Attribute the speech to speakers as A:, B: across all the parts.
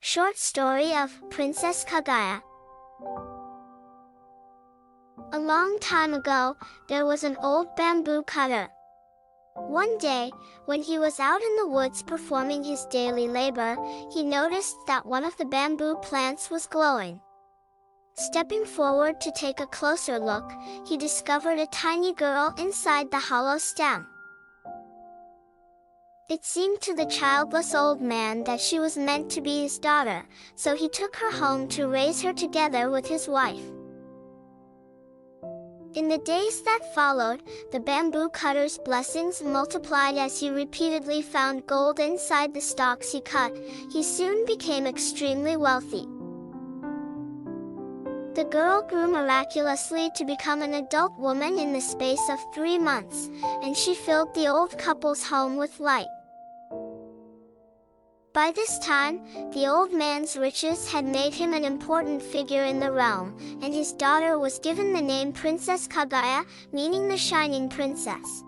A: Short story of Princess Kaguya. A long time ago, there was an old bamboo cutter. One day, when he was out in the woods performing his daily labor, he noticed that one of the bamboo plants was glowing. Stepping forward to take a closer look, he discovered a tiny girl inside the hollow stem. It seemed to the childless old man that she was meant to be his daughter, so he took her home to raise her together with his wife. In the days that followed, the bamboo cutter's blessings multiplied as he repeatedly found gold inside the stalks he cut. He soon became extremely wealthy. The girl grew miraculously to become an adult woman in the space of 3 months, and she filled the old couple's home with light. By this time, the old man's riches had made him an important figure in the realm, and his daughter was given the name Princess Kaguya, meaning the Shining Princess.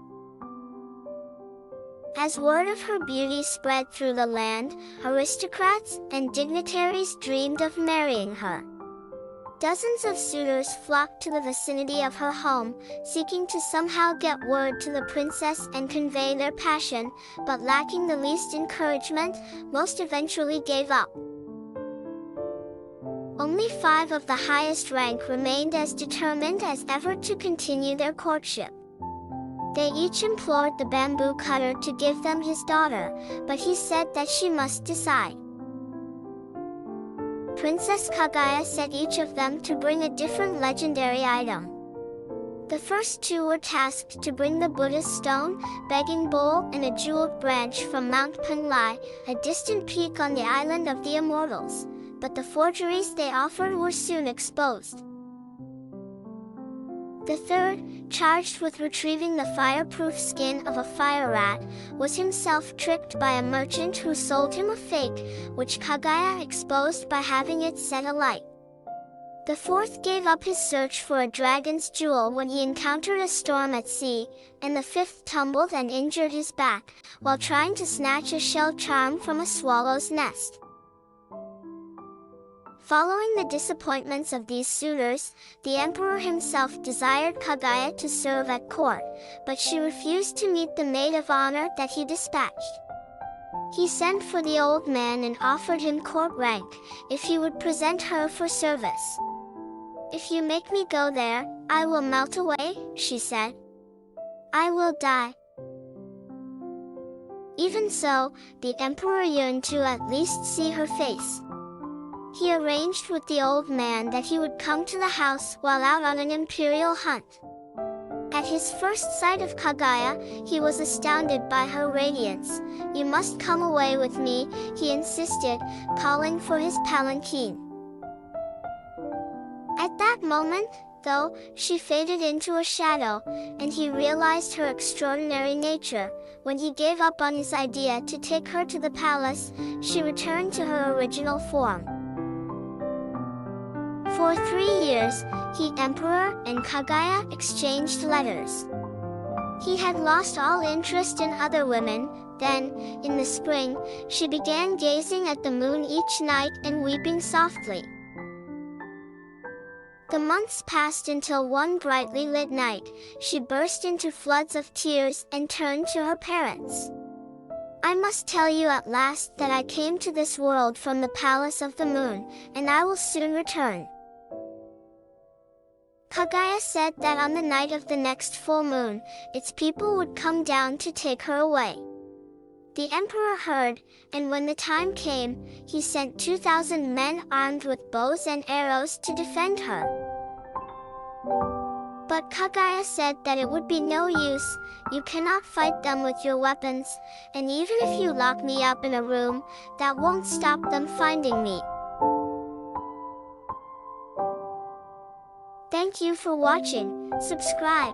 A: As word of her beauty spread through the land, aristocrats and dignitaries dreamed of marrying her. Dozens of suitors flocked to the vicinity of her home, seeking to somehow get word to the princess and convey their passion, but lacking the least encouragement, most eventually gave up. Only 5 of the highest rank remained as determined as ever to continue their courtship. They each implored the bamboo cutter to give them his daughter, but he said that she must decide. Princess Kaguya set each of them to bring a different legendary item. The first 2 were tasked to bring the Buddha's stone, begging bowl, and a jeweled branch from Mount Panlai, a distant peak on the island of the Immortals, but the forgeries they offered were soon exposed. The third, charged with retrieving the fireproof skin of a fire rat, was himself tricked by a merchant who sold him a fake, which Kaguya exposed by having it set alight. The fourth gave up his search for a dragon's jewel when he encountered a storm at sea, and the fifth tumbled and injured his back, while trying to snatch a shell charm from a swallow's nest. Following the disappointments of these suitors, the emperor himself desired Kaguya to serve at court, but she refused to meet the maid of honor that he dispatched. He sent for the old man and offered him court rank, if he would present her for service. "If you make me go there, I will melt away," she said. "I will die." Even so, the emperor yearned to at least see her face. He arranged with the old man that he would come to the house while out on an imperial hunt. At his first sight of Kaguya, he was astounded by her radiance. "You must come away with me," he insisted, calling for his palanquin. At that moment, though, she faded into a shadow, and he realized her extraordinary nature. When he gave up on his idea to take her to the palace, she returned to her original form. For 3 years, the emperor and Kaguya exchanged letters. He had lost all interest in other women. Then, in the spring, she began gazing at the moon each night and weeping softly. The months passed until one brightly lit night, she burst into floods of tears and turned to her parents. "I must tell you at last that I came to this world from the palace of the moon, and I will soon return." Kaguya said that on the night of the next full moon, its people would come down to take her away. The emperor heard, and when the time came, he sent 2,000 men armed with bows and arrows to defend her. But Kaguya said that it would be no use. "You cannot fight them with your weapons, and even if you lock me up in a room, that won't stop them finding me." Thank you for watching. Subscribe.